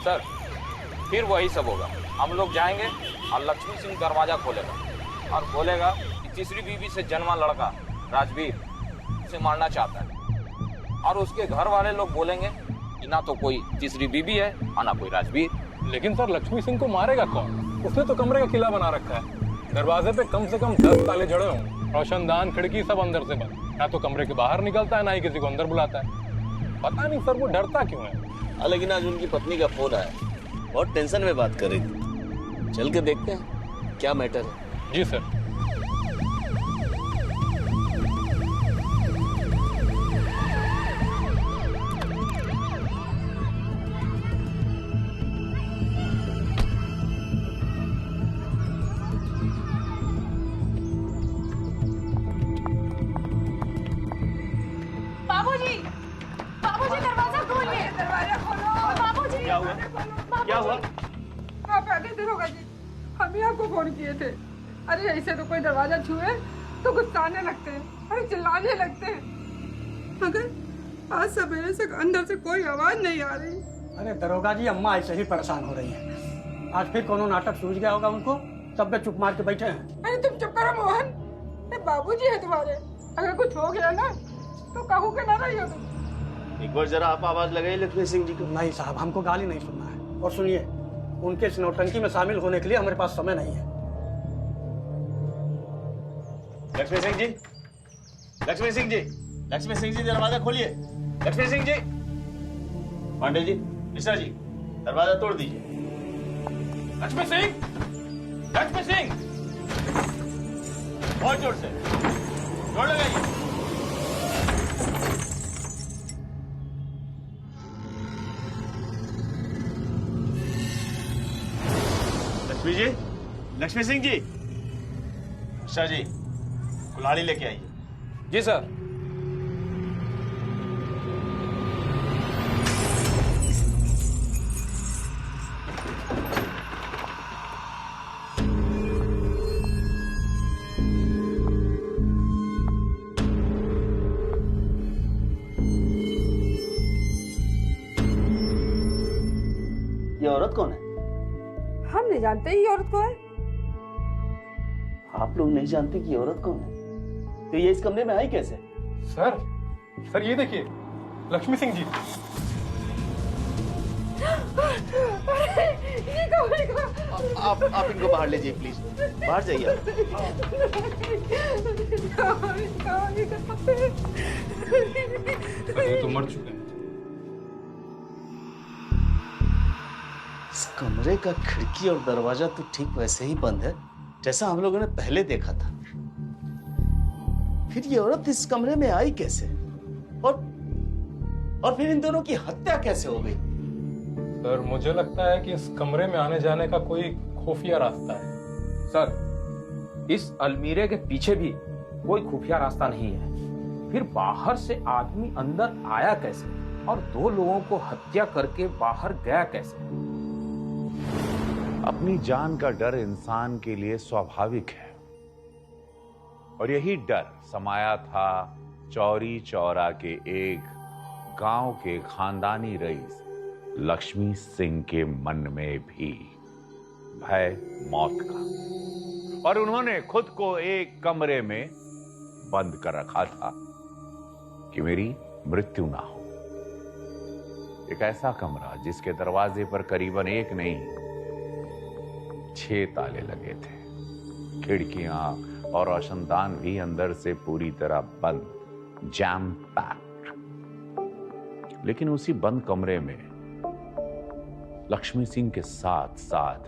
Sir फिर वही सब होगा। हम लोग जाएंगे और लक्ष्मी सिंह दरवाजा खोलेगा और बोलेगा कि तीसरी बीवी से जन्मा लड़का राजवीर उसे मारना चाहता है, और उसके घर वाले लोग बोलेंगे कि ना तो कोई तीसरी बीवी है और ना कोई राजवीर। लेकिन सर लक्ष्मी सिंह को मारेगा कौन? उसने तो कमरे का किला बना रखा है। दरवाजे पे कम से कम 10 ताले जड़े हों, रोशनदान खिड़की सब अंदर से बंद। ना तो कमरे के बाहर निकलता है ना ही किसी को अंदर बुलाता है। पता नहीं सर वो डरता क्यों है। लेकिन आज उनकी पत्नी का फोन आया, बहुत टेंशन में बात कर रही थी। चल के देखते हैं क्या मैटर है। जी सर। बाबूजी दरवाजा खोलिए। दरवाजा खोलो बाबूजी। क्या हुआ? क्या हुआ? आप आगे दरोगा जी, हम ही आपको फोन किए थे। अरे ऐसे तो कोई दरवाजा छुए तो गुस्साने लगते हैं, अरे चिल्लाने लगते हैं। मगर आज सवेरे से अंदर से कोई आवाज नहीं आ रही। अरे दरोगा जी, अम्मा ऐसे ही परेशान हो रही है। आज फिर कोनो नाटक सूझ गया होगा उनको, तब वे चुप मार के बैठे हैं। अरे तुम चुप करो मोहन, ये बाबूजी है तुम्हारे। अगर कुछ हो गया ना तो कहूँ के ना रही हो तुम। एक बार जरा आप आवाज लगाइए लक्ष्मी सिंह जी को। नहीं साहब, हमको गाली नहीं सुनना है। और सुनिए, उनके इस नौटंकी में शामिल होने के लिए हमारे पास समय नहीं है। लक्ष्मी सिंह जी, लक्ष्मी सिंह जी, लक्ष्मी सिंह जी दरवाजा खोलिए। लक्ष्मी सिंह जी, पांडे जी, मिश्रा जी, दरवाजा तोड़ दीजिए। लक्ष्मी सिंह, लक्ष्मी सिंह, बहुत जोर से जोर लगाइए। लक्ष्मी जी, लक्ष्मी सिंह जी, मिश्रा जी, कुल्हाड़ी लेके आइए। जी सर। ये औरत कौन है? हम नहीं जानते ये औरत को है। आप लोग नहीं जानते कि ये औरत कौन है? तो ये इस कमरे में आई कैसे? सर ये देखिए, लक्ष्मी सिंह जी। आप इनको बाहर ले जाइए प्लीज, बाहर जाइए। ये तो मर चुके हैं। इस कमरे का खिड़की और दरवाजा तो ठीक वैसे ही बंद है जैसा हम लोगों ने पहले देखा था। फिर ये औरत इस कमरे में आई कैसे? और फिर इन दोनों की हत्या कैसे हो गई? सर मुझे लगता है कि इस कमरे में आने जाने का कोई खुफिया रास्ता है। सर इस अलमीरे के पीछे भी कोई खुफिया रास्ता नहीं है। फिर बाहर से आदमी अंदर आया कैसे और 2 लोगों को हत्या करके बाहर गया कैसे? अपनी जान का डर इंसान के लिए स्वाभाविक है, और यही डर समाया था चौरी चौरा के एक गांव के खानदानी रईस लक्ष्मी सिंह के मन में भी। भय मौत का, और उन्होंने खुद को एक कमरे में बंद कर रखा था कि मेरी मृत्यु ना हो। एक ऐसा कमरा जिसके दरवाजे पर करीबन 1 नहीं 6 ताले लगे थे, खिड़कियां और रोशनदान भी अंदर से पूरी तरह बंद, जैम पैक्ड। लेकिन उसी बंद कमरे में लक्ष्मी सिंह के साथ साथ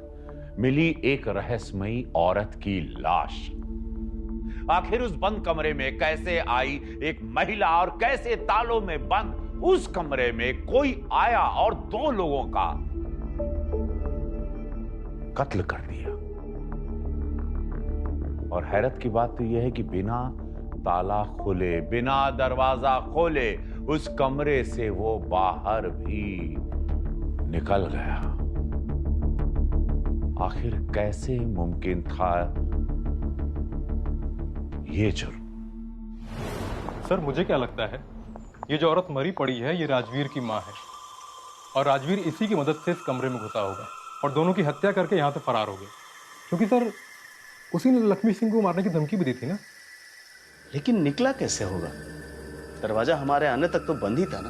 मिली एक रहस्यमयी औरत की लाश। आखिर उस बंद कमरे में कैसे आई एक महिला, और कैसे तालों में बंद उस कमरे में कोई आया और 2 लोगों का कत्ल कर दिया। और हैरत की बात तो यह है कि बिना ताला खोले, बिना दरवाजा खोले उस कमरे से वो बाहर भी निकल गया। आखिर कैसे मुमकिन था ये जुर्म? सर मुझे क्या लगता है, ये जो औरत मरी पड़ी है ये राजवीर की माँ है। और राजवीर इसी की मदद से इस कमरे में घुसा होगा और दोनों की हत्या करके यहाँ से फरार हो गए। क्योंकि सर उसी ने लक्ष्मी सिंह को मारने की धमकी भी दी थी ना। लेकिन निकला कैसे होगा? दरवाजा हमारे आने तक तो बंद ही था ना।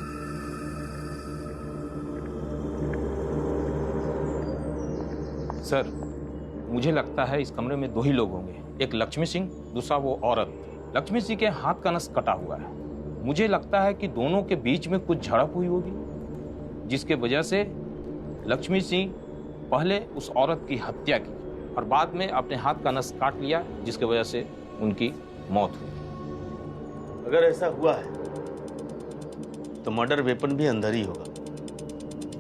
सर मुझे लगता है इस कमरे में दो ही लोग होंगे, एक लक्ष्मी सिंह, दूसरा वो औरत। लक्ष्मी सिंह के हाथ का नस कटा हुआ है। मुझे लगता है कि दोनों के बीच में कुछ झड़प हुई होगी, जिसके वजह से लक्ष्मी सिंह पहले उस औरत की हत्या की और बाद में अपने हाथ का नस काट लिया, जिसके वजह से उनकी मौत हुई। अगर ऐसा हुआ है तो मर्डर वेपन भी अंदर ही होगा।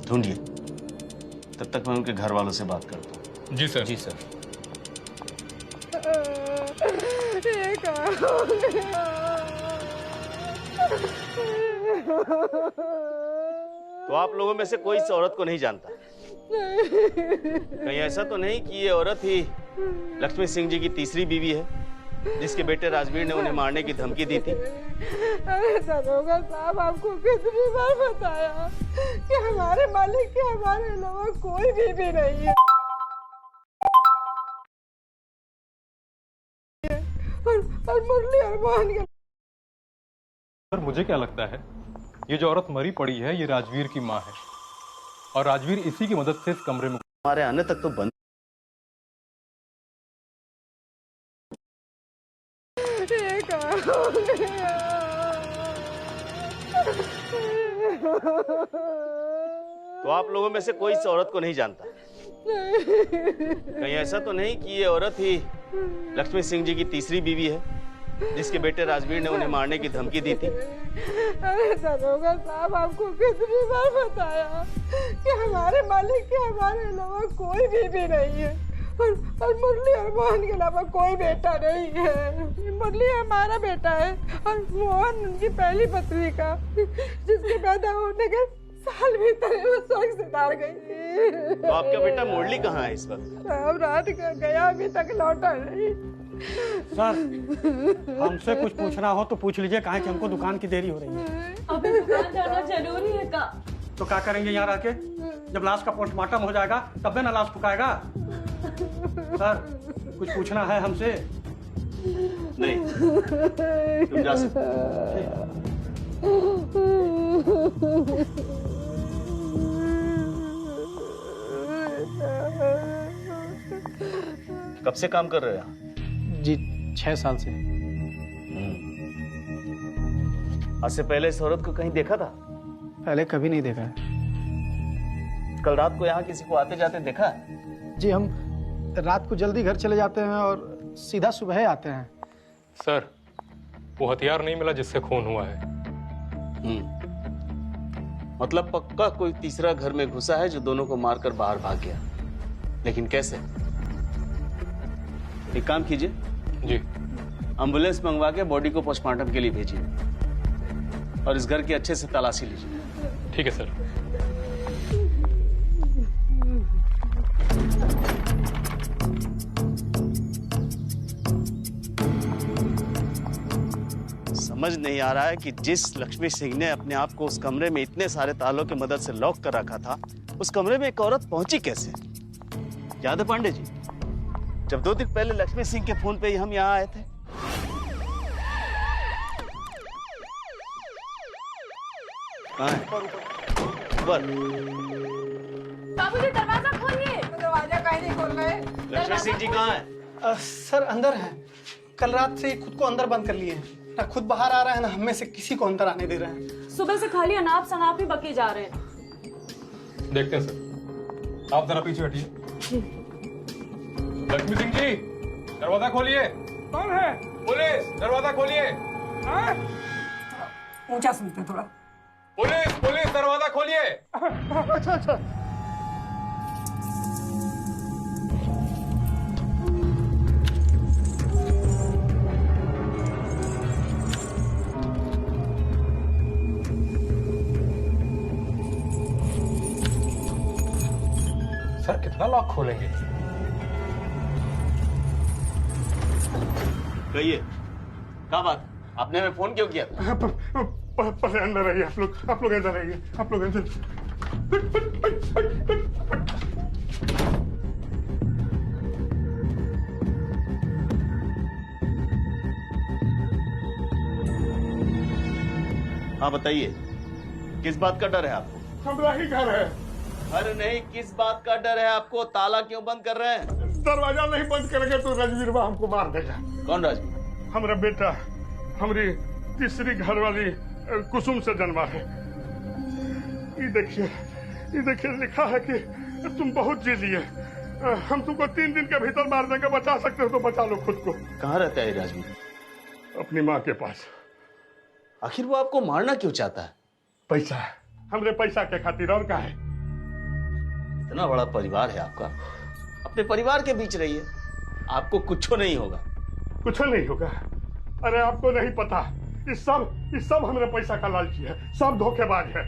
ढूंढिए, तब तक मैं उनके घर वालों से बात करता हूँ। जी सर। जी सर। ये क्या हो गया? तो आप लोगों में से कोई इस औरत को नहीं जानता? कहीं ऐसा तो नहीं कि ये औरत ही लक्ष्मी सिंह जी की तीसरी बीवी है, जिसके बेटे राजवीर ने उन्हें मारने की धमकी दी थी? अरे दरोगा साहब, आपको कितनी बार बताया कि हमारे मालिक के हमारे अलावा कोई बीवी नहीं है। और मुरली अरमान के। सर मुझे क्या लगता है, ये जो औरत मरी पड़ी है ये राजवीर की माँ है और राजवीर इसी की मदद से इस कमरे में। हमारे आने तक तो बंद। ये क्या हो गया? तो आप लोगों में से कोई इस औरत को नहीं जानता? कहीं ऐसा तो नहीं कि ये औरत ही लक्ष्मी सिंह जी की तीसरी बीवी है, जिसके बेटे राजवीर ने उन्हें मारने की धमकी दी थी? अरे दरोगा साहब, आपको कितनी बार बताया कि हमारे मालिक के हमारे अलावा कोई बीवी नहीं है और मुरली अरमान के अलावा कोई बेटा नहीं है। मुरली हमारा बेटा है और मोहन उनकी पहली पत्नी का, जिसके पैदा होने के साल भीतर वो स्वर्ग सिधार गई थी। तो आपका बेटा मुरली कहाँ है इस वक्त? अब रात का गया, अभी तक लौटा नहीं। सर हमसे कुछ पूछना हो तो पूछ लीजिए, काहे कि हमको दुकान की देरी हो रही है। अभी दुकान जाना जरूरी है का? तो क्या करेंगे यहाँ रह के? जब लाश का पोस्टमार्टम हो जाएगा तब भी ना लाश फुकाएगा। सर कुछ पूछना है हमसे? नहीं, तुम जा सकते हो। कब से काम कर रहे हो यहाँ? जी 6 साल से। आज से पहले इस औरत को कहीं देखा था? पहले कभी नहीं देखा है। कल रात को यहाँ किसी को आते जाते देखा? जी हम रात को जल्दी घर चले जाते हैं और सीधा सुबह आते हैं। सर वो हथियार नहीं मिला जिससे खून हुआ है। मतलब पक्का कोई तीसरा घर में घुसा है जो दोनों को मारकर बाहर भाग गया। लेकिन कैसे? एक काम कीजिए, जी एम्बुलेंस मंगवा के बॉडी को पोस्टमार्टम के लिए भेजिए और इस घर की अच्छे से तलाशी लीजिए। ठीक है सर। समझ नहीं आ रहा है कि जिस लक्ष्मी सिंह ने अपने आप को उस कमरे में इतने सारे तालों की मदद से लॉक कर रखा था, उस कमरे में एक औरत पहुंची कैसे? याद है पांडे जी, जब 2 दिन पहले लक्ष्मी सिंह के फोन पे ही हम यहाँ आए थे? कहाँ है? ऊपर। बाबूजी दरवाजा खोलिए। दरवाजा काहे नहीं खोल रहे? लक्ष्मी सिंह जी कहाँ है? सर अंदर है। कल रात से खुद को अंदर बंद कर लिए हैं। ना खुद बाहर आ रहा है, ना हमें से किसी को अंदर आने दे रहे हैं। सुबह से खाली अनाप शनाप ही बके जा रहे हैं। देखते हैं सर, आप जरा पीछे हटिए। लक्ष्मी सिंह जी दरवाजा खोलिए। कौन है? पुलिस दरवाजा खोलिए। ऊंचा सुनते थोड़ा। पुलिस पुलिस दरवाजा खोलिए। अच्छा अच्छा। सर कितना लॉक खोलेंगे? कहिए, क्या बात? आपने हमें फोन क्यों किया? पहले अंदर रहिए, आप लोग अंदर रहिए, आप लोग अंदर। हाँ बताइए, किस बात का डर है आपको? हमारा ही घर है। अरे नहीं, किस बात का डर है आपको? ताला क्यों बंद कर रहे हैं? दरवाजा नहीं बंद करेंगे तो राजवीरवा हमको मार देगा। कौन राजवीर? हमारा बेटा हमारी तीसरी घरवाली कुसुम से जन्मा है। ये देखिए लिखा है कि तुम बहुत जी लिए, हम तुमको 3 दिन के भीतर मार देंगे, बचा सकते हो तो बचा लो खुद को। कहाँ रहता है राजवीर? अपनी माँ के पास। आखिर वो आपको मारना क्यों चाहता है? पैसा, हमरे पैसा के खातिर, और क्या है? इतना बड़ा परिवार है आपका, अपने परिवार के बीच रहिए, आपको कुछ नहीं होगा। कुछ नहीं होगा? अरे आपको नहीं पता, ये सब हमारे पैसा का लालची है, सब धोखेबाज है।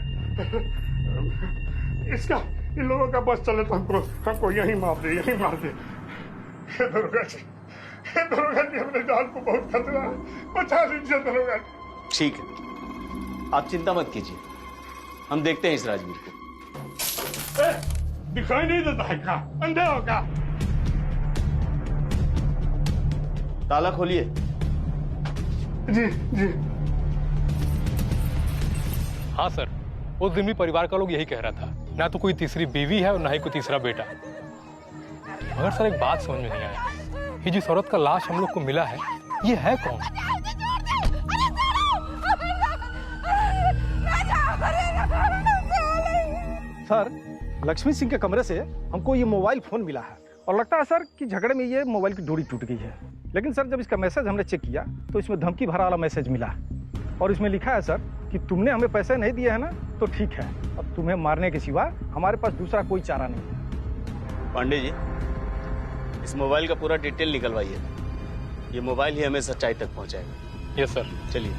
इसका इन लोगों का बस चले तो हमको यही मार दे। हे दरोगा जी, हमने जान को बहुत खतरा है, बचा लीजिए दरोगा जी। ठीक है, आप चिंता मत कीजिए, हम देखते हैं इस राजवीर को। दिखाई नहीं देता है क्या? अंधे हो क्या? ताला खोलिए। जी। हाँ सर, उस दिन भी परिवार का लोग यही कह रहा था, ना तो कोई तीसरी बीवी है और ना ही कोई तीसरा बेटा। मगर सर एक बात समझ में नहीं आया, ये जिस औरत का लाश हम लोग को मिला है, ये है कौन? सर, लक्ष्मी सिंह के कमरे से हमको ये मोबाइल फोन मिला है और लगता है सर कि झगड़े में ये मोबाइल की डोरी टूट गई है। लेकिन सर जब इसका मैसेज हमने चेक किया तो इसमें धमकी भरा वाला मैसेज मिला और इसमें लिखा है सर कि तुमने हमें पैसे नहीं दिए है ना, तो ठीक है, अब तुम्हें मारने के सिवा हमारे पास दूसरा कोई चारा नहीं है। पांडे जी, इस मोबाइल का पूरा डिटेल निकलवाइए, ये मोबाइल ही हमें सच्चाई तक पहुंचाएगा। Yes sir. चलिए।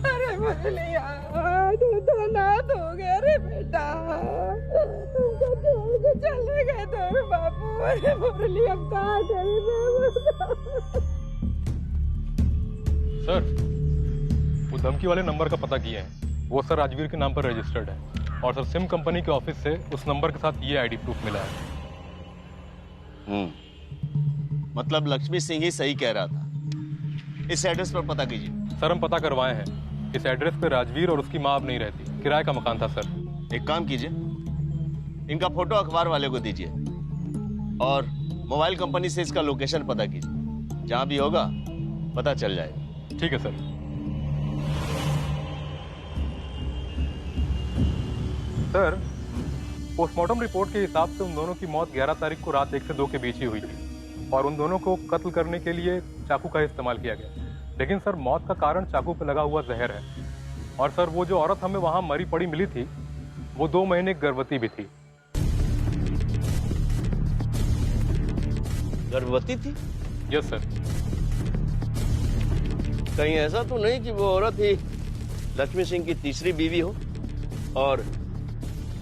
अरे मुरलिया, तू तो नाथ हो गया रे बेटा, तुमको छोड़ के चले गए तेरे बापू। अरे मुरली, अब कहाँ करें? सर, वो धमकी वाले नंबर का पता किए हैं, वो सर राजवीर के नाम पर रजिस्टर्ड है और सर सिम कंपनी के ऑफिस से उस नंबर के साथ ये आईडी प्रूफ मिला है। मतलब लक्ष्मी सिंह ही सही कह रहा था। इस एड्रेस पर पता कीजिए। सर हम पता करवाए हैं, इस एड्रेस पे राजवीर और उसकी माँ अब नहीं रहती, किराए का मकान था सर। एक काम कीजिए, इनका फोटो अखबार वाले को दीजिए और मोबाइल कंपनी से इसका लोकेशन पता कीजिए, जहां भी होगा पता चल जाएगा। ठीक है सर। सर, पोस्टमार्टम रिपोर्ट के हिसाब से उन दोनों की मौत 11 तारीख को रात 1 से 2 के बीच ही हुई थी और उन दोनों को कत्ल करने के लिए चाकू का इस्तेमाल किया गया। लेकिन सर मौत का कारण चाकू पर लगा हुआ जहर है और सर वो जो औरत हमें वहां मरी पड़ी मिली थी वो 2 महीने गर्भवती भी थी। गर्भवती थी? Yes sir. कहीं ऐसा तो नहीं कि वो औरत ही लक्ष्मी सिंह की तीसरी बीवी हो और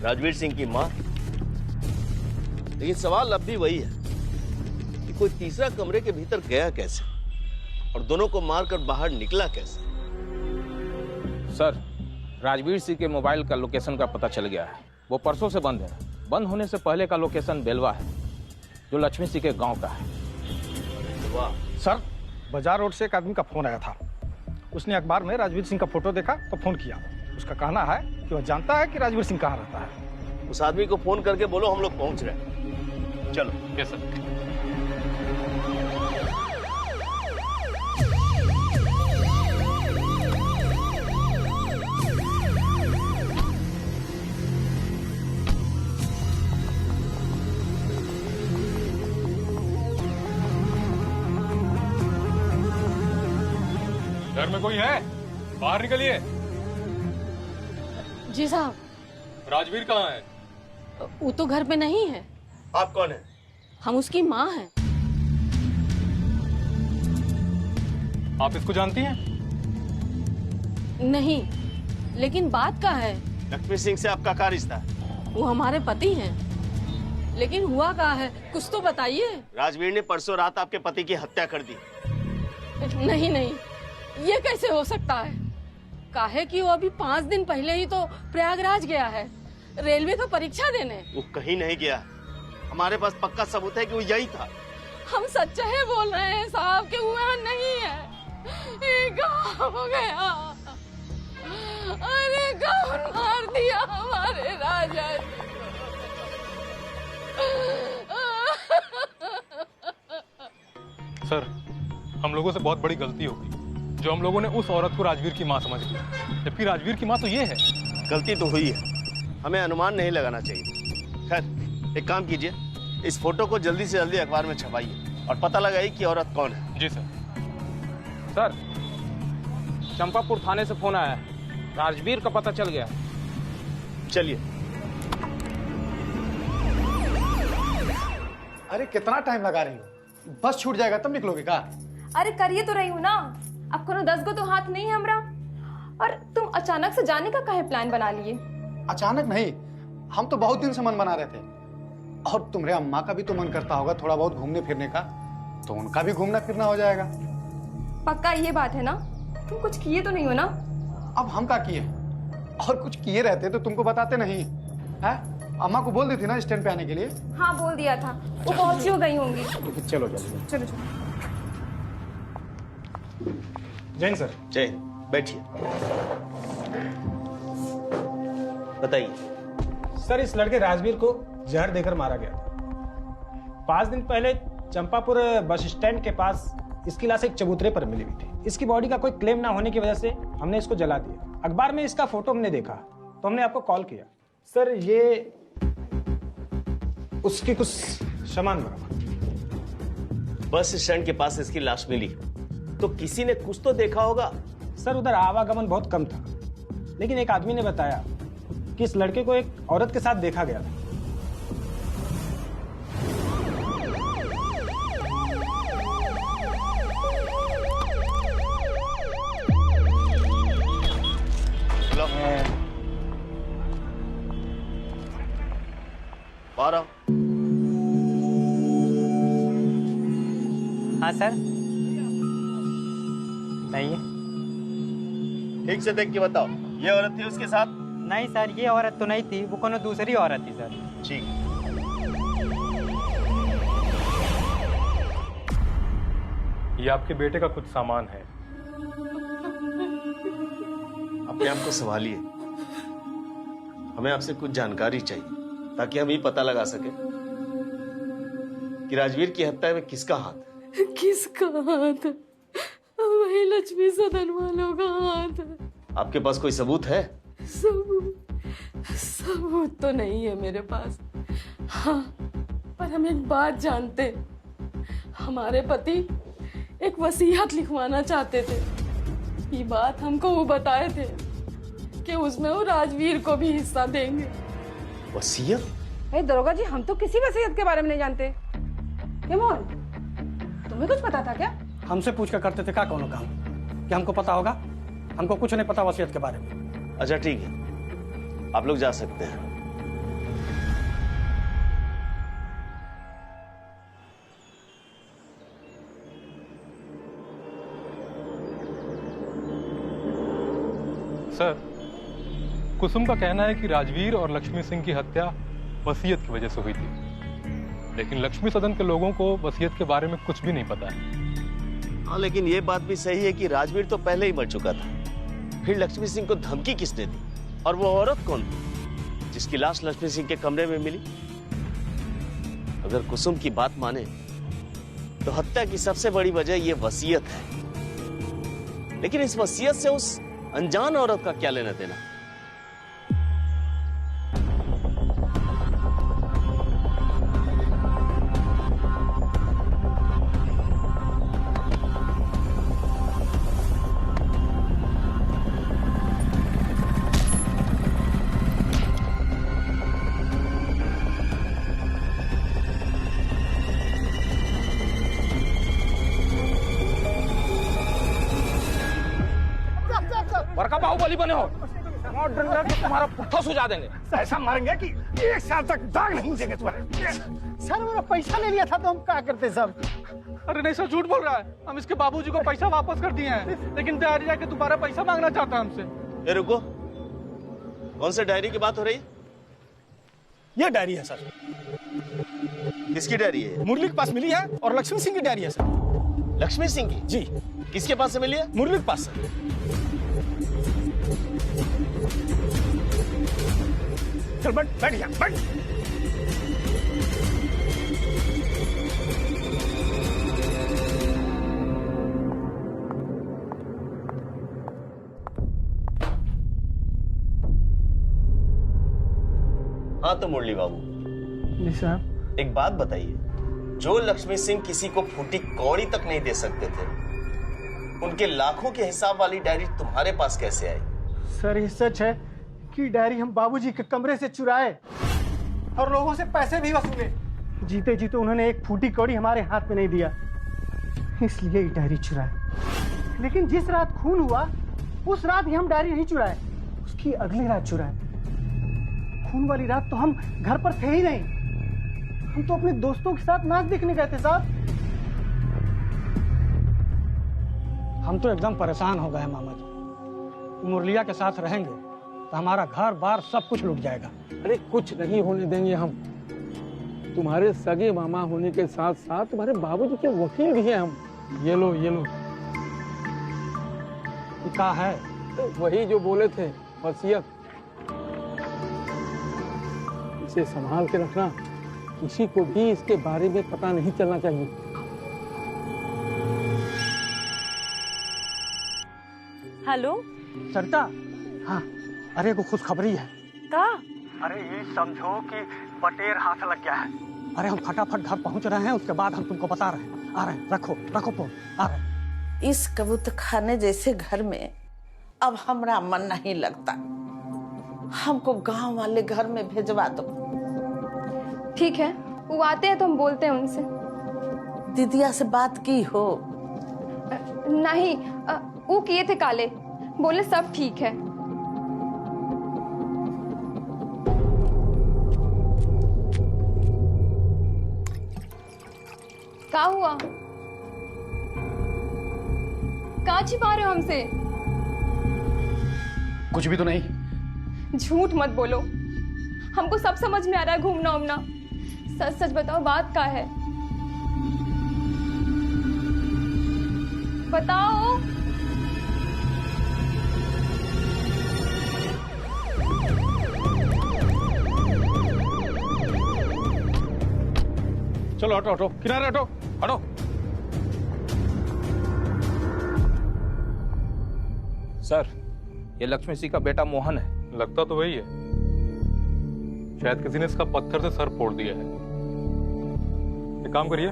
राजवीर सिंह की मां? लेकिन सवाल अब भी वही है कि कोई तीसरा कमरे के भीतर गया कैसे और दोनों को मारकर बाहर निकला कैसे? सर, राजवीर सिंह के मोबाइल का लोकेशन का पता चल गया है। वो परसों से बंद है। बंद होने से पहले का लोकेशन बेलवा है, जो लक्ष्मी सिंह के गांव का है। वाह। सर, बाजार रोड से एक आदमी का फोन आया था, उसने अखबार में राजवीर सिंह का फोटो देखा तो फोन किया। उसका कहना है कि वह जानता है कि राजवीर सिंह कहाँ रहता है। उस आदमी को फोन करके बोलो हम लोग पहुंच रहे हैं। चलो। Yes sir. घर में कोई है? बाहर निकलिए। जी साहब। राजवीर कहाँ है? वो तो घर पे नहीं है। आप कौन है? हम उसकी माँ हैं। आप इसको जानती हैं? नहीं, लेकिन बात का है। लक्ष्मी सिंह से आपका क्या रिश्ता है? वो हमारे पति हैं। लेकिन हुआ क्या है, कुछ तो बताइए। राजवीर ने परसों रात आपके पति की हत्या कर दी। नहीं नहीं, ये कैसे हो सकता है? काहे कि वो अभी 5 दिन पहले ही तो प्रयागराज गया है रेलवे का परीक्षा देने। वो कहीं नहीं गया, हमारे पास पक्का सबूत है कि वो यही था। हम सच्चाई बोल रहे हैं साहब कि वो यहाँ नहीं है। ये कहाँ हो गया? अरे कौन मार दिया हमारे राजा जी? सर, हम लोगों से बहुत बड़ी गलती हो गई जो हम लोगों ने उस औरत को राजवीर की माँ समझ लिया, जबकि राजवीर की माँ तो ये है। गलती तो हुई है, हमें अनुमान नहीं लगाना चाहिए। खैर, एक काम कीजिए, इस फोटो को जल्दी से जल्दी अखबार में छपाइए और पता लगाइए कि औरत कौन है। जी सर। सर, चंपापुर थाने से फोन आया है, राजवीर का पता चल गया। चलिए। अरे कितना टाइम लगा रही हो? बस छूट जाएगा तब निकलोगे का? अरे करिए तो रही हूँ ना, अब कोनो 10 गो तो हाथ नहीं है हमरा। और तुम अचानक से जाने का काहे प्लान बना लिए? अचानक नहीं, हम तो बहुत दिन से मन बना रहे थे। और तुम्हारे अम्मा का भी तो मन करता होगा थोड़ा बहुत घूमने फिरने का, तो उनका भी घूमना फिरना हो जाएगा। पक्का ये बात है ना? तुम कुछ किए तो नहीं हो ना? अब हम क्या किए? और कुछ किए रहते तो तुमको बताते नहीं है? अम्मा को बोल दी थी ना स्टैंड पे आने के लिए। हाँ बोल दिया था, वो पहुंची हो गई होंगी। चलो जल्दी। चलो चलो। जैन सर। जय, बैठिए। बताइए। सर, इस लड़के राजवीर को जहर देकर मारा गया था। 5 दिन पहले चंपापुर बस स्टैंड के पास इसकी लाश एक चबूतरे पर मिली हुई थी। इसकी बॉडी का कोई क्लेम ना होने की वजह से हमने इसको जला दिया। अखबार में इसका फोटो हमने देखा तो हमने आपको कॉल किया। सर, ये उसकी कुछ सामान बरामद। बस स्टैंड के पास इसकी लाश मिली तो किसी ने कुछ तो देखा होगा। सर, उधर आवागमन बहुत कम था, लेकिन एक आदमी ने बताया कि इस लड़के को एक औरत के साथ देखा गया था। हाँ सर। नहीं, ठीक से देख के बताओ, ये औरत थी उसके साथ? नहीं सर, ये औरत तो नहीं थी, वो कोनो दूसरी औरत थी सर। ठीक। ये आपके बेटे का कुछ सामान है। अपने आप को संभालिए, हमें आपसे कुछ जानकारी चाहिए ताकि हम ये पता लगा सके कि राजवीर की हत्या में किसका हाथ है। किसका हाथ? वही लक्ष्मी सदन वालों का हाथ है। आपके पास कोई सबूत है? सबूत तो नहीं है मेरे पास। हाँ, पर हम एक बात जानते, हमारे पति एक वसीयत लिखवाना चाहते थे। ये बात हमको वो बताए थे कि उसमें वो राजवीर को भी हिस्सा देंगे। वसीयत? दरोगा जी, हम तो किसी वसीयत के बारे में नहीं जानते। मोहन, तुम्हें कुछ पता था क्या? हमसे पूछ कर करते थे क्या कौन काम कि हमको पता होगा? हमको कुछ नहीं पता वसीयत के बारे में। अच्छा ठीक है, आप लोग जा सकते हैं। सर, कुसुम का कहना है कि राजवीर और लक्ष्मी सिंह की हत्या वसीयत की वजह से हुई थी, लेकिन लक्ष्मी सदन के लोगों को वसीयत के बारे में कुछ भी नहीं पता है। हाँ, लेकिन ये बात भी सही है कि राजवीर तो पहले ही मर चुका था। फिर लक्ष्मी सिंह को धमकी किसने दी? और वो औरत कौन थी जिसकी लाश लक्ष्मी सिंह के कमरे में मिली? अगर कुसुम की बात माने तो हत्या की सबसे बड़ी वजह ये वसीयत है, लेकिन इस वसीयत से उस अनजान औरत का क्या लेना देना? बड़का बाहुबली बने हो और डंडा से तुम्हारा पुट्ठा सुझा देंगे। ऐसा मारेंगे कि 1 साल तक दाग नहीं देंगे तुम्हारे। सर मेरा पैसा ले लिया था तो हम क्या करते सब? अरे नहीं सर, झूठ बोल रहा है। हम इसके बाबूजी को पैसा वापस कर दिए हैं, लेकिन डायरी जाके दोबारा पैसा मांगना चाहता है हमसे। ए रुको, कौन से डायरी की बात हो रही? ये डायरी है सर। किसकी डायरी है? मुरली के पास मिली है और लक्ष्मी सिंह की डायरी है सर। लक्ष्मी सिंह की? जी। किसके पास से मिली है? मुरली के पास सर। चल बैठ जा, बैठ। हाँ तो मुरली बाबू जी साहब। एक बात बताइए, जो लक्ष्मी सिंह किसी को फूटी कौड़ी तक नहीं दे सकते थे, उनके लाखों के हिसाब वाली डायरी तुम्हारे पास कैसे आई? सर ये सच है कि डायरी हम बाबूजी के कमरे से चुराए और लोगों से पैसे भी वसूले। जीते जीते उन्होंने एक फूटी कौड़ी हमारे हाथ में नहीं दिया, इसलिए ये डायरी चुराए। लेकिन जिस रात खून हुआ उस रात ही हम डायरी नहीं चुराए, उसकी अगली रात चुराए। खून वाली रात तो हम घर पर थे ही नहीं, हम तो अपने दोस्तों के साथ नाच देखने गए थे साहब। हम तो एकदम परेशान हो गए हैं मामा जी। मुरलिया के साथ रहेंगे तो हमारा घर बार सब कुछ लूट जाएगा। अरे कुछ नहीं होने देंगे हम। तुम्हारे सगे मामा होने के साथ साथ तुम्हारे बाबूजी के वकील भी हैं हम। ये लो ये लो। क्या है? वही जो बोले थे, वसीयत। इसे संभाल के रखना, किसी को भी इसके बारे में पता नहीं चलना चाहिए। हेलो सरिता। हाँ, अरे को खुशखबरी है। का? अरे ये समझो कि बटेर हाथ लग गया है। अरे हम फटाफट घर पहुंच रहे हैं, उसके बाद हम तुमको बता रहे हैं। आ रहे हैं, रखो रखो फोन, आ रहे हैं। इस कबूतरखाने जैसे घर में अब हमारा मन नहीं लगता। हमको गांव वाले घर में भेजवा दो। ठीक है, वो आते हैं तो हम बोलते हैं उनसे। दीदिया से बात की हो? नहीं, वो किए थे काले, बोले सब ठीक है। क्या हुआ? क्या छिपा रहे हो हमसे? कुछ भी तो नहीं। झूठ मत बोलो, हमको सब समझ में आ रहा है घूमना उमना। सच सच बताओ, बात क्या है? बताओ। चलो हटो हटो, किनारे हटो, हटो। सर, ये लक्ष्मी सिंह का बेटा मोहन है। लगता तो वही है। शायद किसी ने इसका पत्थर से सर फोड़ दिया है। एक काम करिए,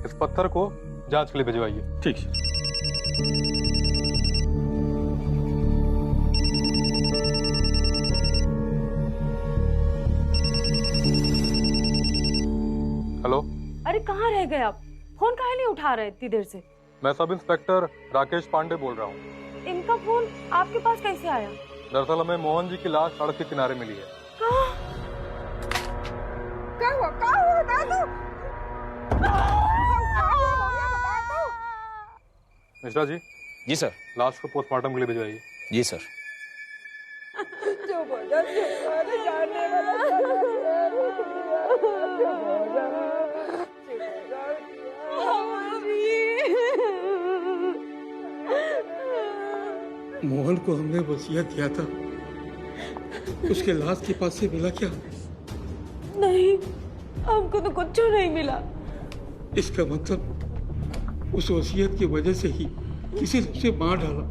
इस पत्थर को जांच के लिए भिजवाइए। ठीक है। हेलो। अरे कहाँ रह गए आप? फोन काहे नहीं उठा रहे इतनी देर से? मैं सब इंस्पेक्टर राकेश पांडे बोल रहा हूँ। इनका फोन आपके पास कैसे आया? दरअसल हमें मोहन जी की लाश सड़क के किनारे मिली है। क्या हुआ दादू? मिश्रा जी। जी सर। लाश को पोस्टमार्टम के लिए भिजवाइए। जी सर। जो बोला जाने वाला मोहन को हमने वसीयत किया था, उसके लाश के पास से मिला क्या? नहीं, हमको तो कुछ नहीं मिला। इसका मतलब उस वसीयत की वजह से ही किसी ने उसे मार डाला।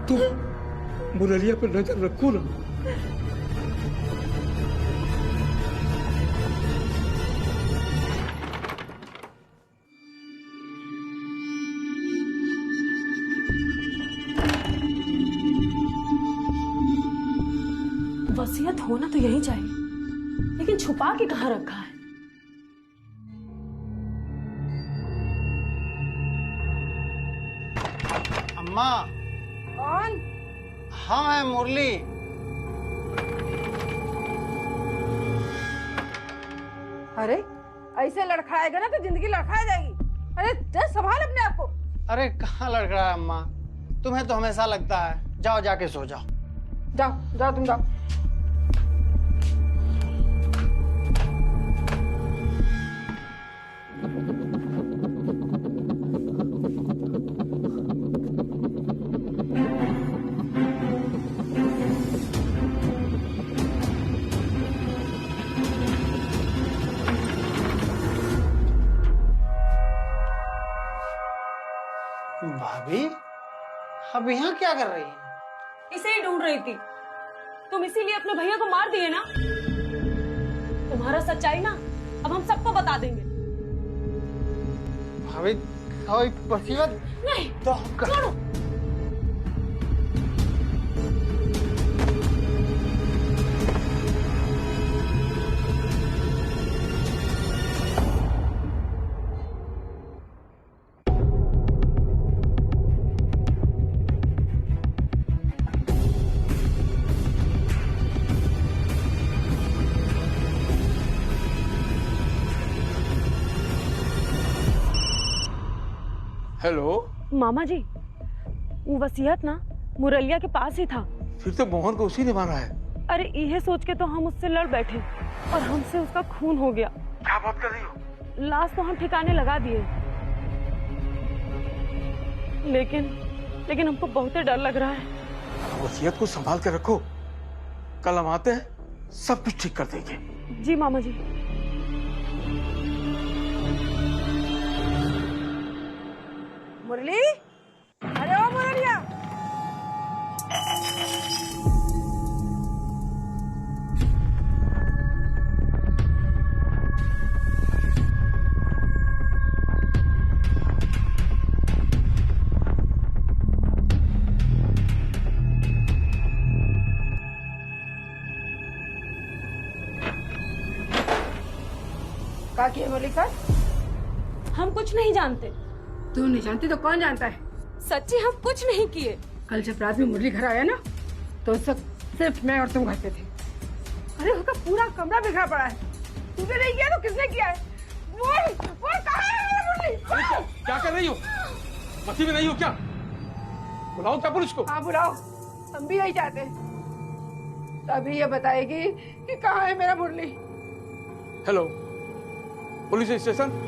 तुम मुरलिया पर नजर रखो ना। वसीयत होना तो यही चाहिए, लेकिन छुपा के कहाँ रखा है? अम्मा। कौन? हाँ मैं मुरली। अरे ऐसे लड़खड़ाएगा ना तो जिंदगी लड़खड़ा जाएगी। अरे जस्ट संभाल अपने आप को। अरे कहाँ लड़खड़ा है अम्मा, तुम्हें तो हमेशा लगता है। जाओ जाके सो जाओ। जाओ जाओ तुम जाओ। भाभी अब यहाँ क्या कर रही हैं? इसे ही ढूंढ रही थी। तुम इसीलिए अपने भैया को मार दिए ना? तुम्हारा सच्चाई ना अब हम सबको बता देंगे। भाभी कोई वसीयत नहीं तो छोड़ो। हेलो मामा जी, वो वसीयत ना मुरलिया के पास ही था। फिर तो मोहन को उसी ने मारा है। अरे यह सोच के तो हम उससे लड़ बैठे और हमसे उसका खून हो गया। क्या बात कर रही हो? लाश तो हम ठिकाने लगा दिए, लेकिन हमको बहुत डर लग रहा है। वसीयत को संभाल कर रखो, कल हम आते हैं, सब कुछ ठीक कर देंगे। जी मामा जी। मुरली, अरे ओ मुरलिया। क्या किया मुरली का? हम कुछ नहीं जानते। तू नहीं जानती तो कौन जानता है? सच्ची हम कुछ नहीं किए। कल जब रात में मुरली घर आया ना तो उस वक्त सिर्फ मैं और तुम घर पे थे। अरे उसका पूरा कमरा बिखरा पड़ा है। तुझे नहीं किया तो किसने किया है? वो कहाँ है मेरा मुरली? क्या कर रही हो? मस्ती में नहीं हो क्या? बुलाओ क्या पुलिस को? हाँ बुलाओ, हम भी यही चाहते हैं। तभी ये बताएगी कि कहाँ है मेरा मुरली। Hello, police station.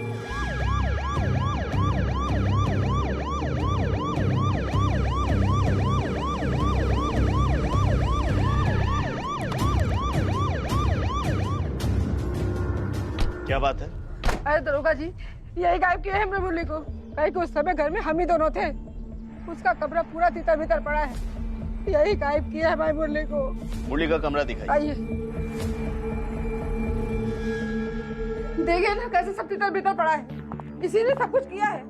क्या बात है? अरे दरोगा जी, यही गायब किया है मेरे मुरली को। कहीं कि उस समय घर में हम ही दोनों थे। उसका कमरा पूरा तितर बितर पड़ा है। यही गायब किया है भाई मुरली को। मुरली का कमरा दिखाइए। आइए, देखिए ना कैसे सब तितर बितर पड़ा है। इसी ने सब कुछ किया है।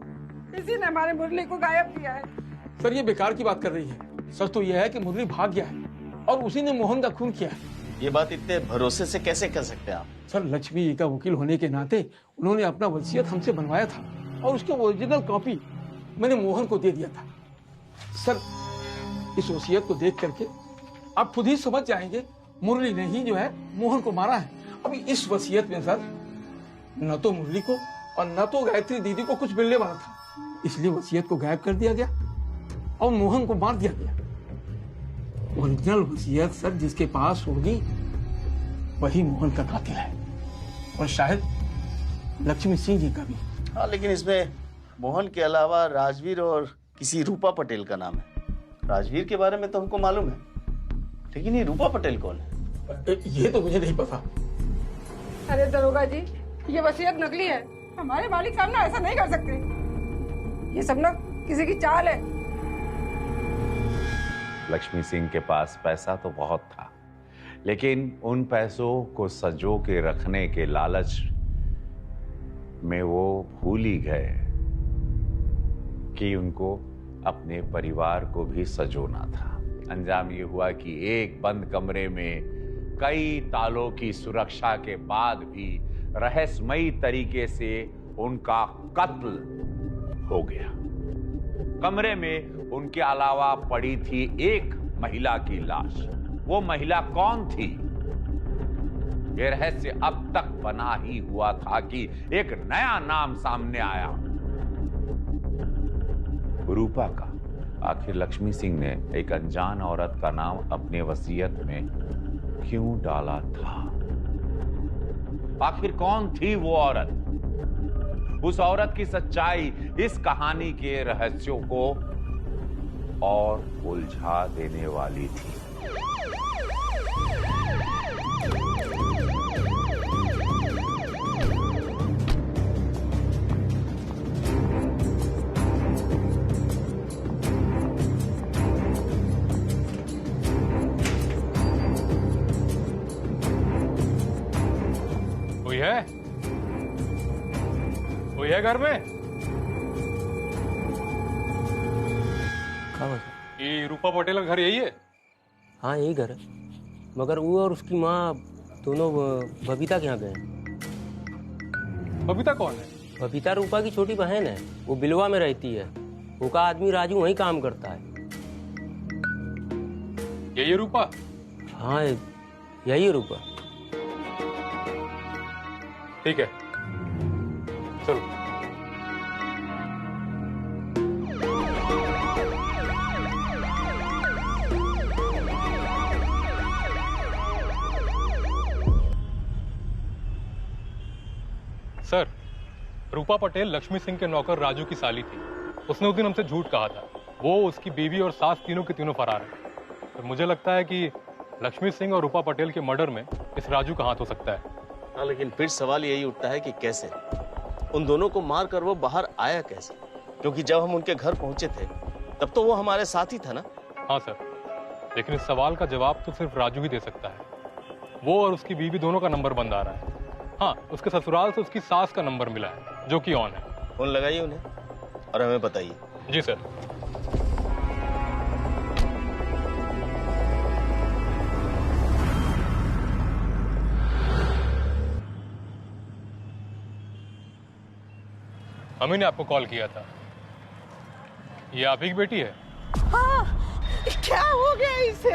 इसी ने हमारे मुरली को गायब किया है। सर ये बेकार की बात कर रही है। सच तो यह है कि मुरली भाग गया है और उसी ने मोहन का खून किया है। ये बात इतने भरोसे से कैसे कह सकते हैं आप? सर लक्ष्मी का वकील होने के नाते उन्होंने अपना वसीयत हमसे बनवाया था और उसकी ओरिजिनल कॉपी मैंने मोहन को दे दिया था। सर इस वसीयत को देख करके आप खुद ही समझ जाएंगे मुरली ने ही जो है मोहन को मारा है। अभी इस वसीयत में सर न तो मुरली को और न तो गायत्री दीदी को कुछ मिलने वाला था, इसलिए वसीयत को गायब कर दिया गया और मोहन को मार दिया गया। ओरिजिनल वसीयत सर जिसके पास होगी वही मोहन का कातिल है और शायद लक्ष्मी सिंह जी का भी। हाँ, लेकिन इसमें मोहन के अलावा राजवीर और किसी रूपा पटेल का नाम है। राजवीर के बारे में तो हमको मालूम है, लेकिन ये रूपा पटेल कौन है? ये तो मुझे नहीं पता। अरे दरोगा जी, ये वसीयत नकली है। हमारे मालिक साहब ना ऐसा नहीं कर सकते। ये सब ना किसी की चाल है। लक्ष्मी सिंह के पास पैसा तो बहुत था, लेकिन उन पैसों को सजो के रखने के लालच में वो भूल ही गए कि उनको अपने परिवार को भी सजोना था। अंजाम ये हुआ कि एक बंद कमरे में कई तालों की सुरक्षा के बाद भी रहस्यमयी तरीके से उनका कत्ल हो गया। कमरे में उनके अलावा पड़ी थी एक महिला की लाश। वो महिला कौन थी? यह रहस्य अब तक बना ही हुआ था कि एक नया नाम सामने आया, रूपा का। आखिर लक्ष्मी सिंह ने एक अनजान औरत का नाम अपने वसीयत में क्यों डाला था? आखिर कौन थी वो औरत? उस औरत की सच्चाई इस कहानी के रहस्यों को और उलझा देने वाली थी। कोई है? कोई है घर में? ये रूपा पटेल का घर यही है? हाँ यही घर है, मगर वो और उसकी माँ दोनों बबीता के यहाँ गए हैं। बबीता कौन है? बबीता रूपा की छोटी बहन है, वो बिलवा में रहती है। वो का आदमी राजू वहीं काम करता है। यही है रूपा? हाँ यही है रूपा। ठीक है, चलो। सर, रूपा पटेल लक्ष्मी सिंह के नौकर राजू की साली थी। उसने उस दिन हमसे झूठ कहा था। वो, उसकी बीवी और सास तीनों के तीनों फरार हैं। तो मुझे लगता है कि लक्ष्मी सिंह और रूपा पटेल के मर्डर में इस राजू का हाथ हो सकता है। हाँ, लेकिन फिर सवाल यही उठता है कि कैसे उन दोनों को मार कर वो बाहर आया कैसे? क्योंकि जब हम उनके घर पहुंचे थे तब तो वो हमारे साथ ही था ना। हाँ सर, लेकिन इस सवाल का जवाब तो सिर्फ राजू ही दे सकता है। वो और उसकी बीवी दोनों का नंबर बंद आ रहा है। हाँ, उसके ससुराल से उसकी सास का नंबर मिला है जो कि ऑन है। फोन लगाइए उन्हें और हमें बताइए। जी सर। अमी ने आपको कॉल किया था। ये आप ही की बेटी है? हाँ, क्या हो गया इसे?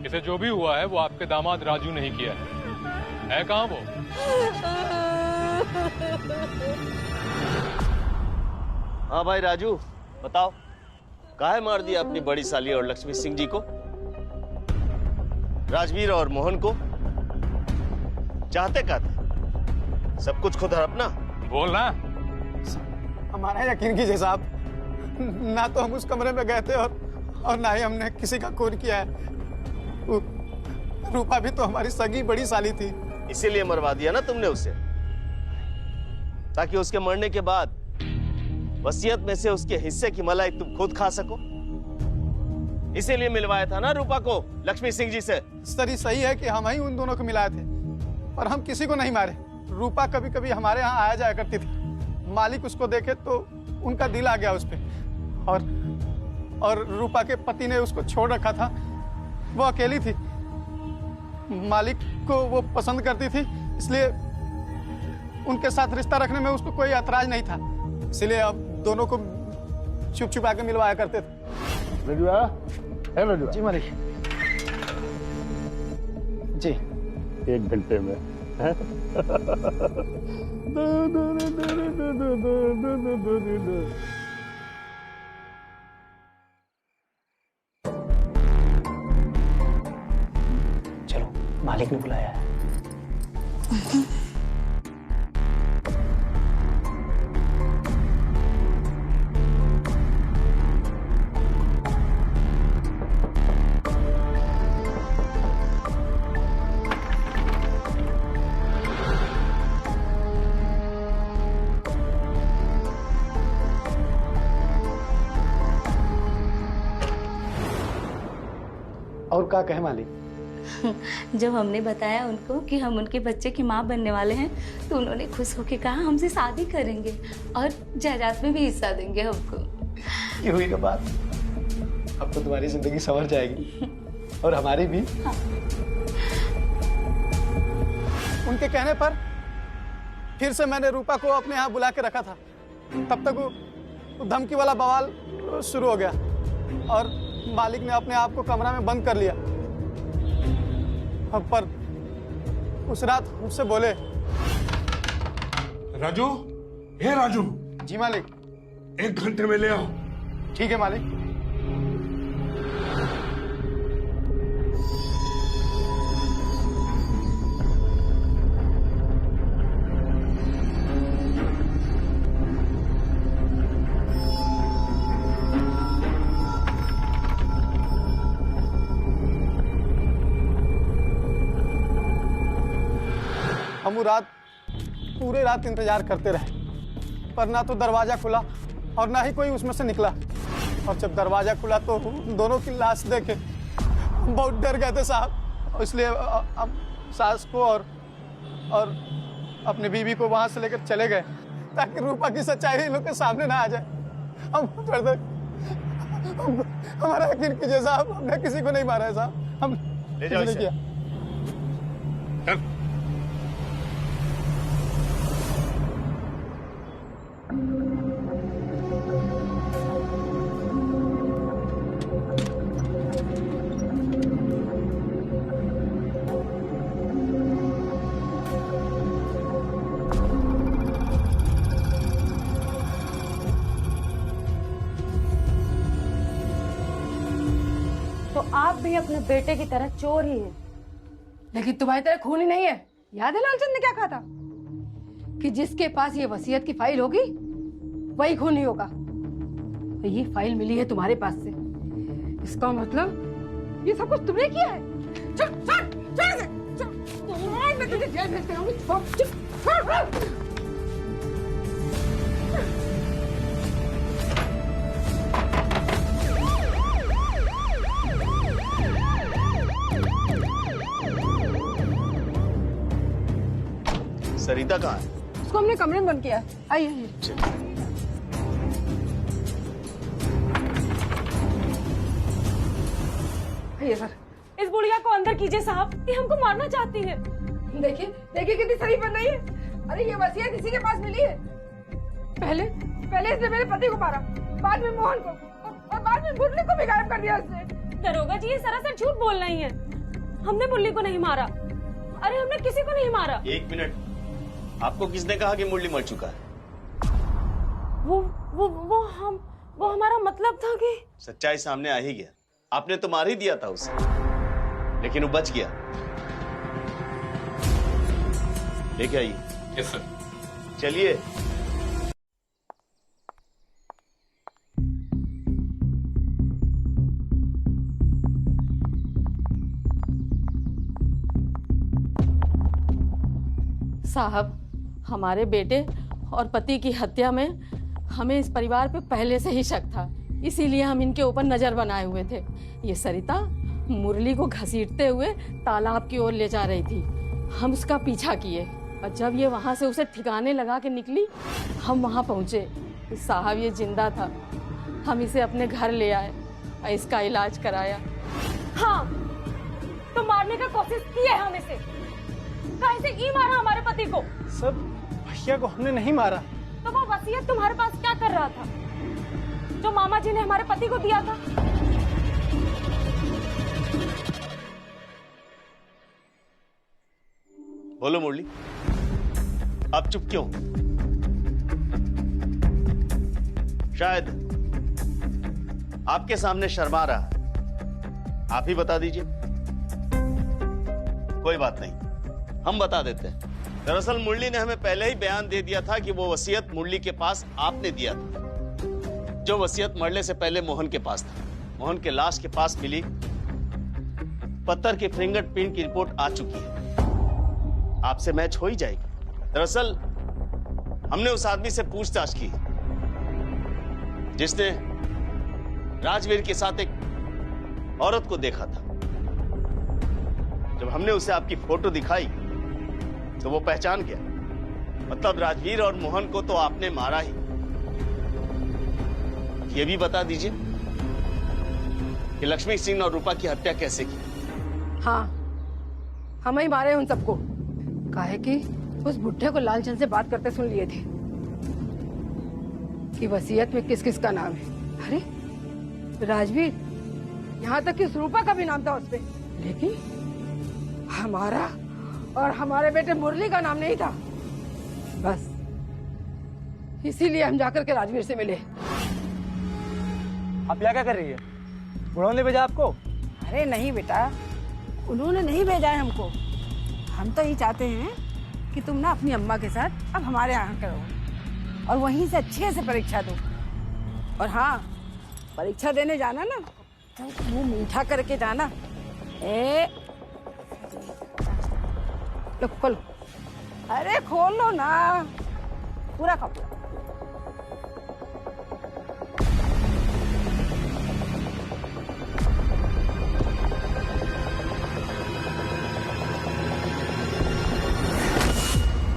इसे जो भी हुआ है वो आपके दामाद राजू ने ही किया है कहाँ वो? हाँ भाई राजू, बताओ काहे मार दिया अपनी बड़ी साली और लक्ष्मी सिंह जी को? राजवीर और मोहन को चाहते क्या थे? सब कुछ खुद हड़पना? बोलना। हमारा यकीन कीजिए साहब, ना तो हम उस कमरे में गए थे और ना ही हमने किसी का खून किया है। रूपा भी तो हमारी सगी बड़ी साली थी। इसीलिए मरवा दिया ना तुमने उसे, ताकि उसके मरने के बाद वसीयत में से उसके हिस्से की मलाई तुम खुद खा सको। इसीलिए मिलवाया था ना रूपा को लक्ष्मी सिंह जी से। सर, ये सही है कि हम ही उन दोनों को मिलाए थे, पर हम किसी को नहीं मारे। रूपा कभी कभी हमारे यहाँ आया जाया करती थी। मालिक उसको देखे तो उनका दिल आ गया उस पे, और रूपा के पति ने उसको छोड़ रखा था। वो अकेली थी, मालिक को वो पसंद करती थी, इसलिए उनके साथ रिश्ता रखने में उसको कोई ऐतराज नहीं था। इसलिए अब दोनों को छुप छुपा के मिलवाया करते थे। जी मालिक जी। 1 घंटे में है? चलो, मालिक ने बुलाया है। और क्या कहे मालिक? जब हमने बताया उनको कि हम उनके बच्चे की माँ बनने वाले हैं तो उन्होंने खुश होकर कहा हमसे शादी करेंगे और जायदाद में भी हिस्सा देंगे हमको। ये हुई ना बात, अब तो तुम्हारी जिंदगी संवर जाएगी और हमारी भी। हाँ। उनके कहने पर फिर से मैंने रूपा को अपने यहाँ बुला के रखा था। तब तक वो तो धमकी वाला बवाल शुरू हो गया और मालिक ने अपने आप को कमरा में बंद कर लिया। पर उस रात मुझसे बोले, राजू, हे राजू। जी मालिक। 1 घंटे में ले आओ। ठीक है मालिक। हम पूरे रात इंतजार करते रहे, पर ना तो दरवाजा खुला और ना ही कोई उसमें से निकला। और जब दरवाजा खुला तो दोनों की लाश देखे हम बहुत डर गए थे साहब। इसलिए अब सास को और अपनी बीवी को वहां से लेकर चले गए ताकि रूपा की सच्चाई इन लोग के सामने ना आ जाए। हम हमारा यकीन कीजिए साहब, हमने किसी को नहीं मारा है साहब। हम ले जाओ नहीं किया। तो आप भी अपने बेटे की तरह चोर ही हैं। लेकिन तुम्हारी तरह खून ही नहीं है। याद है लालचंद ने क्या कहा था कि जिसके पास ये वसीयत की फाइल होगी वही खूनी होगा। तो ये फाइल मिली है तुम्हारे पास से, इसका मतलब ये सब कुछ तुमने किया है। चल चल चल चल, मैं तुझे जेल भेज दूंगी। सरिता कहाँ है? उसको हमने कमरे में बंद किया है। आइए आइए। आइए सर। इस बुढ़िया को अंदर कीजिए साहब, ये हमको मारना चाहती है। देखिए देखिए कितनी शरीफ बन रही है। अरे ये वसीयत इसी के पास मिली है। पहले इसने मेरे पति को मारा, बाद में मोहन को और बाद में बुल्ली को भी गायब कर दिया उसने। दरोगा जी, ये सरासर झूठ बोल रही है। हमने बुल्ली को नहीं मारा। अरे हमने किसी को नहीं मारा। 1 मिनट, आपको किसने कहा कि मुरली मर चुका है? वो हमारा मतलब था कि सच्चाई सामने आ ही गया। आपने तो मार ही दिया था उसे, लेकिन वो बच गया। लेके आइए। Yes sir. चलिए। साहब, हमारे बेटे और पति की हत्या में हमें इस परिवार पे पहले से ही शक था, इसीलिए हम इनके ऊपर नजर बनाए हुए थे। ये सरिता मुरली को घसीटते हुए तालाब की ओर ले जा रही थी। हम उसका पीछा किए और जब ये वहां से उसे ठिकाने लगा के निकली, हम वहां पहुंचे। साहब ये जिंदा था। हम इसे अपने घर ले आए और इसका इलाज कराया। हाँ, तो मारने का कोशिश की है हम इसे। कैसे ई मारा हमारे पति को? सब भैया को हमने नहीं मारा। तो वो वसीयत तुम्हारे पास क्या कर रहा था जो मामा जी ने हमारे पति को दिया था? बोलो मुरली, आप चुप क्यों? शायद आपके सामने शर्मा रहा है। आप ही बता दीजिए। कोई बात नहीं, हम बता देते हैं। दरअसल मुरली ने हमें पहले ही बयान दे दिया था कि वो वसीयत मुरली के पास आपने दिया था, जो वसीयत मरने से पहले मोहन के पास था। मोहन के लाश के पास मिली पत्थर के फिंगरप्रिंट की रिपोर्ट आ चुकी है, आपसे मैच हो ही जाएगी। दरअसल हमने उस आदमी से पूछताछ की जिसने राजवीर के साथ एक औरत को देखा था। जब हमने उसे आपकी फोटो दिखाई तो वो पहचान गया। मतलब राजवीर और मोहन को तो आपने मारा ही। ये भी बता दीजिए कि लक्ष्मी सिंह और रूपा की हत्या कैसे की? हाँ, हम ही मारे उन सबको। काहे कि उस बुढ़े को लालचंद से बात करते सुन लिए थे। कि वसीयत में किस किस का नाम है। अरे राजवीर, यहाँ तक कि रूपा का भी नाम था उसपे, लेकिन हमारा और हमारे बेटे मुरली का नाम नहीं था। बस इसीलिए हम जाकर के राजवीर से मिले। आप यहाँ क्या कर रही है? बुढ़ाओ ने भेजा आपको? अरे नहीं बेटा, उन्होंने नहीं भेजा है हमको। हम तो ये चाहते हैं कि तुम ना अपनी अम्मा के साथ अब हमारे यहाँ करो और वहीं से अच्छे से परीक्षा दो। और हाँ, परीक्षा देने जाना ना तो मुंह मीठा करके जाना। लो खोलो। अरे खोल लो ना, पूरा खाओ।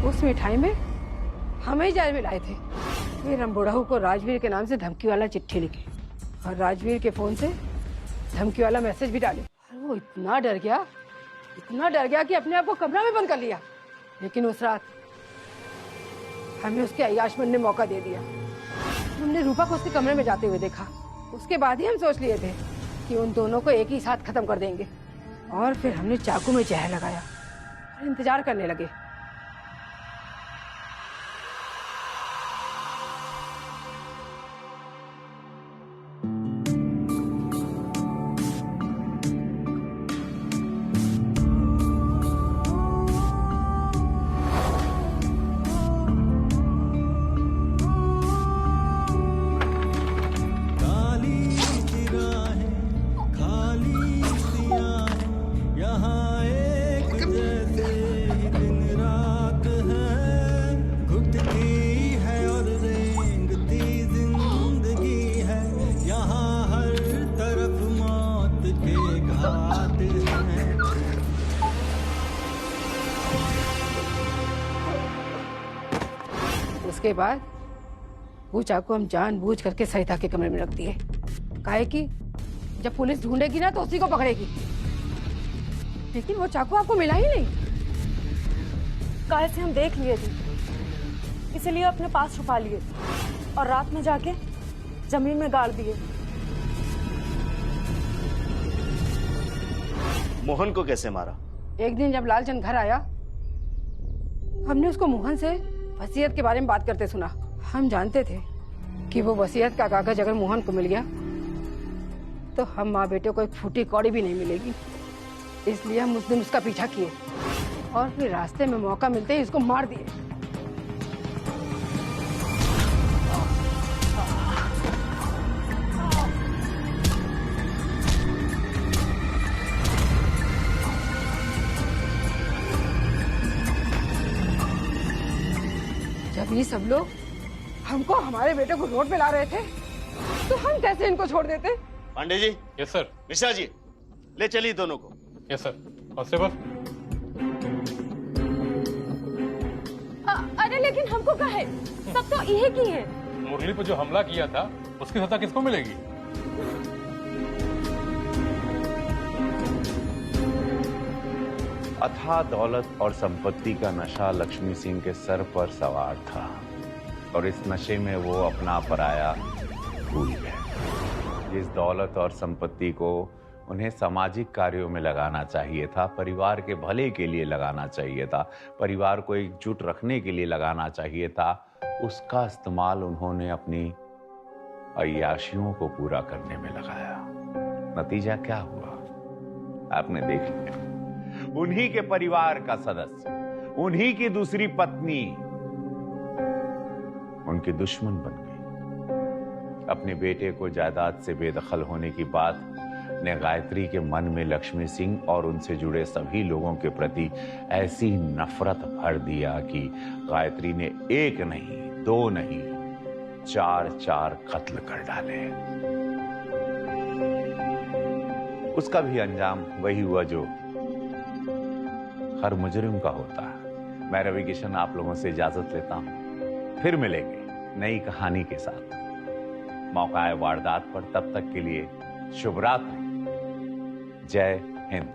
उस मिठाई में हमें ही जहर मिलाए थे। फिर हम बुढ़ाऊ को राजवीर के नाम से धमकी वाला चिट्ठी लिखी और राजवीर के फोन से धमकी वाला मैसेज भी डाले। वो इतना डर गया कि अपने आप को कमरा में बंद कर लिया। लेकिन उस रात हमें उसके अय्याशमन ने मौका दे दिया। हमने रूपा को उसके कमरे में जाते हुए देखा। उसके बाद ही हम सोच लिए थे कि उन दोनों को एक ही साथ खत्म कर देंगे। और फिर हमने चाकू में जहर लगाया और इंतजार करने लगे। उसके बाद वो चाकू हम जानबूझ करके सरिता के कमरे में रख दिए। काहे कि जब पुलिस ढूंढेगी ना तो उसी को पकड़ेगी। लेकिन वो चाकू आपको मिला ही नहीं। काहे से हम देख लिए थे, इसलिए अपने पास छुपा लिए और रात में जाके जमीन में गाड़ दिए। मोहन को कैसे मारा? एक दिन जब लालचंद घर आया, हमने उसको मोहन से वसीयत के बारे में बात करते सुना। हम जानते थे कि वो वसीयत का कागज अगर मोहन को मिल गया तो हम माँ बेटे को एक फूटी कौड़ी भी नहीं मिलेगी। इसलिए हम उस दिन उसका पीछा किए और फिर रास्ते में मौका मिलते ही उसको मार दिए। जब ये सब लोग हमको हमारे बेटे को रोड पे ला रहे थे तो हम कैसे इनको छोड़ देते? पांडे जी। Yes sir. मिश्रा जी, ले चलिए दोनों को। Yes sir. कांस्टेबल। अरे लेकिन हमको क्या है, सब तो यही की है। मुरली पर जो हमला किया था उसकी सजा किसको मिलेगी? अथाह दौलत और संपत्ति का नशा लक्ष्मी सिंह के सर पर सवार था और इस नशे में वो अपना पराया भूल गए। इस दौलत और संपत्ति को उन्हें सामाजिक कार्यों में लगाना चाहिए था, परिवार के भले के लिए लगाना चाहिए था, परिवार को एकजुट रखने के लिए लगाना चाहिए था। उसका इस्तेमाल उन्होंने अपनी अय्याशियों को पूरा करने में लगाया। नतीजा क्या हुआ आपने देख लिया। उन्हीं के परिवार का सदस्य, उन्हीं की दूसरी पत्नी उनकी दुश्मन बन गई। अपने बेटे को जायदाद से बेदखल होने की बात ने गायत्री के मन में लक्ष्मी सिंह और उनसे जुड़े सभी लोगों के प्रति ऐसी नफरत भर दिया कि गायत्री ने एक नहीं, दो नहीं, 4 कत्ल कर डाले। उसका भी अंजाम वही हुआ जो हर मुजरिम का होता है। मैं रवि किशन आप लोगों से इजाजत लेता हूं, फिर मिलेंगे नई कहानी के साथ मौका है वारदात पर। तब तक के लिए शुभ रात्रि। जय हिंद।